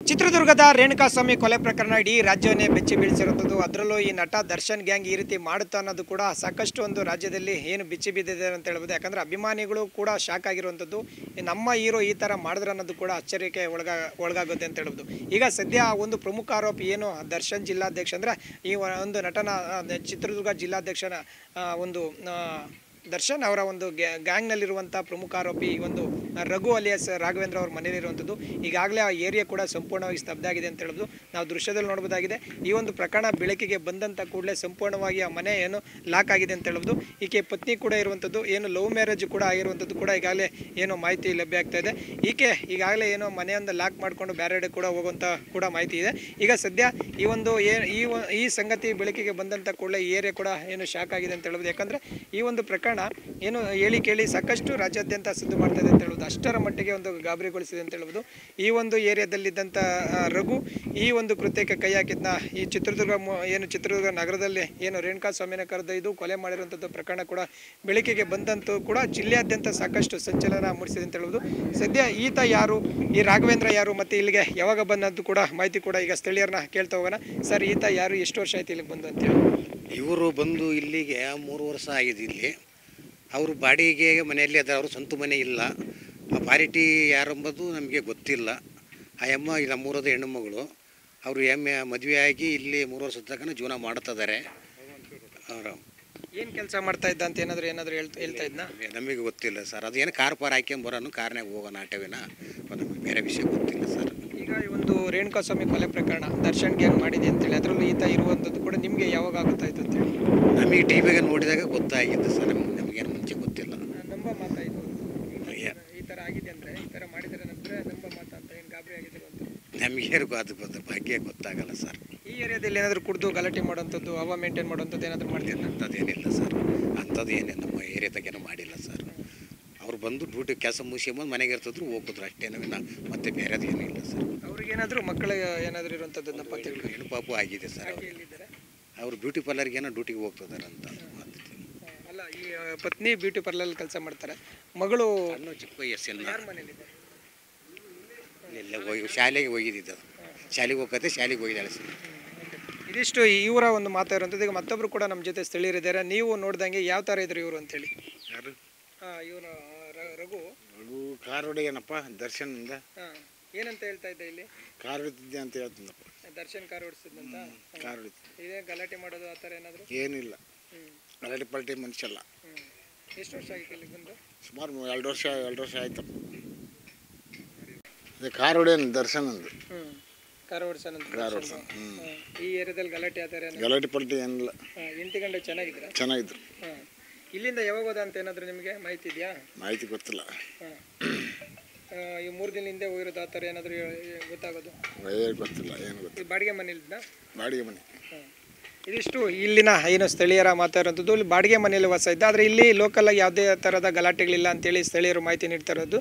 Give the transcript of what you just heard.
ಚಿತ್ರದುರ್ಗದ ರೇಣುಕಾಸ್ವಾಮಿ ಕೊಲೆ ಪ್ರಕರಣ ಇಡೀ ರಾಜ್ಯವನ್ನೇ ಬೆಚ್ಚಿ ಬೀಳಿಸಿರುವಂಥದ್ದು. ಅದರಲ್ಲೂ ಈ ನಟ ದರ್ಶನ್ ಗ್ಯಾಂಗ್ ಈ ರೀತಿ ಮಾಡುತ್ತಾ ಅನ್ನೋದು ಕೂಡ ಸಾಕಷ್ಟು ಒಂದು ರಾಜ್ಯದಲ್ಲಿ ಏನು ಬಿಚ್ಚಿ ಬಿದ್ದಿದೆ ಅಂತ ಹೇಳ್ಬೋದು. ಯಾಕಂದರೆ ಅಭಿಮಾನಿಗಳು ಕೂಡ ಶಾಕ್ ಆಗಿರುವಂಥದ್ದು. ನಮ್ಮ ಹೀರೋ ಈ ಥರ ಮಾಡಿದ್ರೆ ಅನ್ನೋದು ಕೂಡ ಆಶ್ಚರ್ಯಕ್ಕೆ ಒಳಗಾಗುತ್ತೆ ಅಂತ ಹೇಳ್ಬೋದು. ಈಗ ಸದ್ಯ ಒಂದು ಪ್ರಮುಖ ಆರೋಪಿ ಏನು ದರ್ಶನ್ ಜಿಲ್ಲಾಧ್ಯಕ್ಷ ಅಂದರೆ ಈ ಒಂದು ನಟನ ಚಿತ್ರದುರ್ಗ ಜಿಲ್ಲಾಧ್ಯಕ್ಷನ ಒಂದು ದರ್ಶನ್ ಅವರ ಒಂದು ಗ್ಯಾಂಗ್ನಲ್ಲಿರುವಂಥ ಪ್ರಮುಖ ಆರೋಪಿ ಒಂದು ರಘು ಅಲಿಯಾಸ್ ರಾಘವೇಂದ್ರ ಅವ್ರ ಮನೆಯಲ್ಲಿರುವಂಥದ್ದು. ಈಗಾಗಲೇ ಆ ಏರಿಯಾ ಕೂಡ ಸಂಪೂರ್ಣವಾಗಿ ಸ್ತಬ್ಧ ಆಗಿದೆ ಅಂತ ಹೇಳ್ಬೋದು. ನಾವು ದೃಶ್ಯದಲ್ಲಿ ನೋಡ್ಬೋದಾಗಿದೆ. ಈ ಒಂದು ಪ್ರಕರಣ ಬೆಳಕಿಗೆ ಬಂದಂಥ ಕೂಡಲೇ ಸಂಪೂರ್ಣವಾಗಿ ಆ ಮನೆ ಏನು ಲಾಕ್ ಆಗಿದೆ ಅಂತ ಹೇಳ್ಬೋದು. ಈಕೆ ಪತ್ನಿ ಕೂಡ ಇರುವಂಥದ್ದು, ಏನು ಲವ್ ಮ್ಯಾರೇಜ್ ಕೂಡ ಆಗಿರುವಂಥದ್ದು ಕೂಡ ಈಗಾಗಲೇ ಏನೋ ಮಾಹಿತಿ ಲಭ್ಯ ಆಗ್ತಾ ಇದೆ. ಈಕೆ ಈಗಾಗಲೇ ಏನೋ ಮನೆಯಿಂದ ಲಾಕ್ ಮಾಡಿಕೊಂಡು ಬೇರೆಡೆ ಕೂಡ ಹೋಗುವಂಥ ಕೂಡ ಮಾಹಿತಿ ಇದೆ. ಈಗ ಸದ್ಯ ಈ ಒಂದು ಈ ಸಂಗತಿ ಬೆಳಕಿಗೆ ಬಂದಂಥ ಕೂಡಲೇ ಈ ಏರಿಯಾ ಕೂಡ ಏನು ಶಾಕ್ ಆಗಿದೆ ಅಂತ ಹೇಳ್ಬೋದು. ಯಾಕಂದರೆ ಈ ಒಂದು ಪ್ರಕರಣ ಏನು ಹೇಳಿ ಕೇಳಿ ಸಾಕಷ್ಟು ರಾಜ್ಯಾದ್ಯಂತ ಸದ್ದು ಮಾಡ್ತಾ ಇದೆ ಅಂತ ಹೇಳ್ಬೋದು. ಅಷ್ಟರ ಮಟ್ಟಿಗೆ ಒಂದು ಗಾಬರಿಗೊಳಿಸಿದೆ ಅಂತ ಹೇಳ್ಬೋದು. ಈ ಒಂದು ಏರಿಯಾದಲ್ಲಿದ್ದಂಥ ರಘು ಈ ಒಂದು ಕೃತ್ಯಕ್ಕೆ ಕೈ ಹಾಕಿದ್ನ ಈ ಚಿತ್ರದುರ್ಗ ನಗರದಲ್ಲಿ ಏನು ರೇಣುಕಾಸ್ವಾಮಿನ ಕರೆದೊಯ್ದು ಕೊಲೆ ಮಾಡಿರುವಂಥದ್ದು ಪ್ರಕರಣ ಕೂಡ ಬೆಳಕಿಗೆ ಬಂದಂತೂ ಕೂಡ ಜಿಲ್ಲೆಯಾದ್ಯಂತ ಸಾಕಷ್ಟು ಸಂಚಲನ ಮೂಡಿಸಿದೆ ಅಂತ ಹೇಳ್ಬೋದು. ಸದ್ಯ ಈತ ಯಾರು, ಈ ರಾಘವೇಂದ್ರ ಯಾರು, ಮತ್ತು ಇಲ್ಲಿಗೆ ಯಾವಾಗ ಬಂದಂತೂ ಕೂಡ ಮಾಹಿತಿ ಕೂಡ ಈಗ ಸ್ಥಳೀಯರನ್ನ ಕೇಳ್ತಾ ಹೋಗೋಣ. ಸರ್, ಈತ ಯಾರು, ಎಷ್ಟು ವರ್ಷ ಆಯ್ತು ಇಲ್ಲಿಗೆ ಬಂದು ಅಂತೇಳಿ? ಇವರು ಬಂದು ಇಲ್ಲಿಗೆ 3 ವರ್ಷ ಆಗಿದೆ. ಇಲ್ಲಿ ಅವರು ಬಾಡಿಗೆ ಮನೆಯಲ್ಲಿ ಅದ, ಅವರು ಸ್ವಂತ ಮನೆ ಇಲ್ಲ. ಆ ಪಾರಿಟಿ ಯಾರೆಂಬುದು ನಮಗೆ ಗೊತ್ತಿಲ್ಲ. ಆ ಅಮ್ಮ ಇಲ್ಲ, ಮೂರದ ಹೆಣ್ಣು ಮಗಳು. ಅವರು ಮದುವೆ ಆಗಿ ಇಲ್ಲಿ 3 ವರ್ಷದ ತನಕ ಜೀವನ ಮಾಡ್ತಿದ್ದಾರೆ. ಅವರು ಏನು ಕೆಲಸ ಮಾಡ್ತಾ ಇದ್ದ ಅಂತ ಏನಾದರೂ ಹೇಳ್ತಾ ಇದ್ನ? ನಮಗೆ ಗೊತ್ತಿಲ್ಲ ಸರ್. ಅದು ಏನು ಕಾರ್ ಹಾಕ್ಯಂಬರೋನು ಕಾರ್ನಾಗ ಹೋಗೋಣ ಆಟವಿನ, ನಮಗೆ ಬೇರೆ ವಿಷಯ ಗೊತ್ತಿಲ್ಲ ಸರ್. ಈಗ ಈ ಒಂದು ರೇಣುಕಾಸ್ವಾಮಿ ಕೊಲೆ ಪ್ರಕರಣ ದರ್ಶನ್ ಗ್ಯಾಂಗ್ ಮಾಡಿದೆ ಅಂತೇಳಿ ಅದರಲ್ಲೂ ಈತ ಇರುವಂಥದ್ದು ಕೂಡ ನಿಮಗೆ ಯಾವಾಗ ಆಗುತ್ತಾಯಿತು ಅಂತೇಳಿ? ನಮಗೆ ಟಿ ವಿಗೆ ನೋಡಿದಾಗ ಗೊತ್ತಾಗಿತ್ತು ಸರ್. ನಮಗೇನು ಮುಂಚೆ ಗೊತ್ತಿಲ್ಲ. ನಂಬ ಮಾತಾಯಿತು ಈ ಥರ ಆಗಿದೆ ಅಂದರೆ, ಈ ಥರ ಮಾಡಿದರೆ ನಂತರ ನಂಬ ಮಾತಾಡ್ತಾ ಏನು ಗಾಬರಿ ಆಗಿದ್ರು ಅಂತ ನಮಗೇನು ಅದು ಬಗ್ಗೆ ಗೊತ್ತಾಗಲ್ಲ ಸರ್. ಈ ಏರಿಯಾದಲ್ಲಿ ಏನಾದರೂ ಕುಡಿದು ಗಲಾಟೆ ಮಾಡುವಂಥದ್ದು, ಹವಾ ಮೇಂಟೈನ್ ಮಾಡುವಂಥದ್ದು ಏನಾದರೂ ಮಾಡ್ತೀರ? ಅಂಥದ್ದೇನಿಲ್ಲ ಸರ್. ಅಂಥದ್ದು ಏನೇ ನಮ್ಮ ಏರಿಯಾದಾಗೇನೂ ಮಾಡಿಲ್ಲ ಸರ್. ಅವ್ರು ಬಂದು ಡ್ಯೂಟಿ ಕೆಲಸ ಮುಗಿಸ್ಕೊಂಬಂದು ಮನೆಗೆ ಇರ್ತಿದ್ರು, ಹೋಗಿದ್ರು ಅಷ್ಟೇ. ಮತ್ತೆ ಬೇರೆದು ಏನೂ ಇಲ್ಲ ಸರ್. ಅವ್ರಿಗೇನಾದರೂ ಮಕ್ಕಳು ಏನಾದರೂ ಇರುವಂಥದ್ದು ಪತ್ತೆಗಳು? ಹೆಣ್ಣು ಪಾಪು ಆಗಿದೆ ಸರ್. ಅವರು ಬ್ಯೂಟಿ ಪಾರ್ಲರ್ಗೆ ಏನೋ ಡ್ಯೂಟಿಗೆ ಹೋಗ್ತಿದ್ದಾರೆ ಅಂತ. ಅಲ್ಲ, ಈ ಪತ್ನಿ ಬ್ಯೂಟಿ ಪಾರ್ಲರ್ ಕೆಲಸ ಮಾಡ್ತಾರೆ, ಮಗಳು ಚಿಕ್ಕ ವಯಸ್ಸಿನ ಎಲ್ಲ ಶಾಲೆಗೆ ಹೋಗಿದ್ದ. ಶಾಲೆಗೆ ಹೋಗತ್ತೆ, ಶಾಲೆಗೆ ಹೋಗಿದ್ದಾಳೆ ಸರ್. ಇದಿಷ್ಟು ಇವರ ಒಂದು ಮಾತಾಡುವಂಥದ್ದು. ಈಗ ಮತ್ತೊಬ್ಬರು ಕೂಡ ನಮ್ಮ ಜೊತೆ ಸ್ಥಳೀಯರಿದ್ದಾರೆ. ನೀವು ನೋಡ್ದಂಗೆ ಯಾವ ಥರ ಇದ್ರು ಇವರು ಅಂತೇಳಿ? ಯಾರು? ಇವನು ರಘು ಕಾರ್ ಹೊಡೆಯನಪ್ಪ ದರ್ಶನಿಂದ. ಏನಂತ ಹೇಳ್ತಾ ಇದ್ದ ಇಲ್ಲಿ? ಕಾರ್ ಹೊಡಿತಿದ್ದೆ ಅಂತ ಹೇಳ್ತಿದ್ದಪ್ಪ. ದರ್ಶನ್ ಕಾರ್ ಓಡಿಸಿದ್ನಂತ? ಕಾರ್ ಹೊಡಿತಿದ್ದೆ. ಇದೇ ಗಲಾಟೆ ಮಾಡೋದು ಆ ಥರ ಏನಾದರೂ? ಏನಿಲ್ಲ, ಗಲಾಟೆ ಪಲ್ಟಿ ಮನುಷ್ಯಲ್ಲ. ಎಷ್ಟು ವರ್ಷ ಆಗಿತ್ತು ಇಲ್ಲಿಗೆ ಬಂದು? ಸುಮಾರು 2 ವರ್ಷ ಆಯ್ತಪ್ಪ. ಅದೇ ಕಾರ್ ಹೊಡೆಯನ್ ದರ್ಶನ್ ಅಂದು. ಕಾರ್ ಓಡಿಸೋಣಂತ? ಕಾರ್ ಓಡಿಸೋಣ. ಈ ಏರಿಯಾದಲ್ಲಿ ಗಲಾಟೆ ಆ ಥರ? ಗಲಾಟೆ ಪಲ್ಟಿ ಏನಿಲ್ಲ. ಎಂಟು ಗಂಟೆ ಚೆನ್ನಾಗಿದ್ರು. ಇಲ್ಲಿಂದ ಯಾವಾಗ ಹೋದ ಅಂತ ಏನಾದರೂ ನಿಮಗೆ ಮಾಹಿತಿ ಇದೆಯಾ? ಮಾಹಿತಿ ಗೊತ್ತಿಲ್ಲ. ಈ 3 ದಿನ ಹಿಂದೆ ಹೋಗಿರೋದು ಆ ಥರ ಏನಾದರೂ ಗೊತ್ತಾಗೋದು? ಗೊತ್ತಿಲ್ಲ, ಏನು ಗೊತ್ತಿಲ್ಲ. ಬಾಡಿಗೆ ಮನೇಲಿದ್ದ? ಬಾಡಿಗೆ ಮನೆ. ಇದಿಷ್ಟು ಇಲ್ಲಿನ ಏನು ಸ್ಥಳೀಯರ ಮಾತಾಡುವಂಥದ್ದು. ಇಲ್ಲಿ ಬಾಡಿಗೆ ಮನೆಯಲ್ಲಿ ವಾಸ ಇದ್ದ, ಆದರೆ ಇಲ್ಲಿ ಲೋಕಲ್ ಆಗಿ ಯಾವುದೇ ಥರದ ಗಲಾಟೆಗಳಿಲ್ಲ ಅಂತೇಳಿ ಸ್ಥಳೀಯರು ಮಾಹಿತಿ ನೀಡ್ತಾ ಇರೋದು.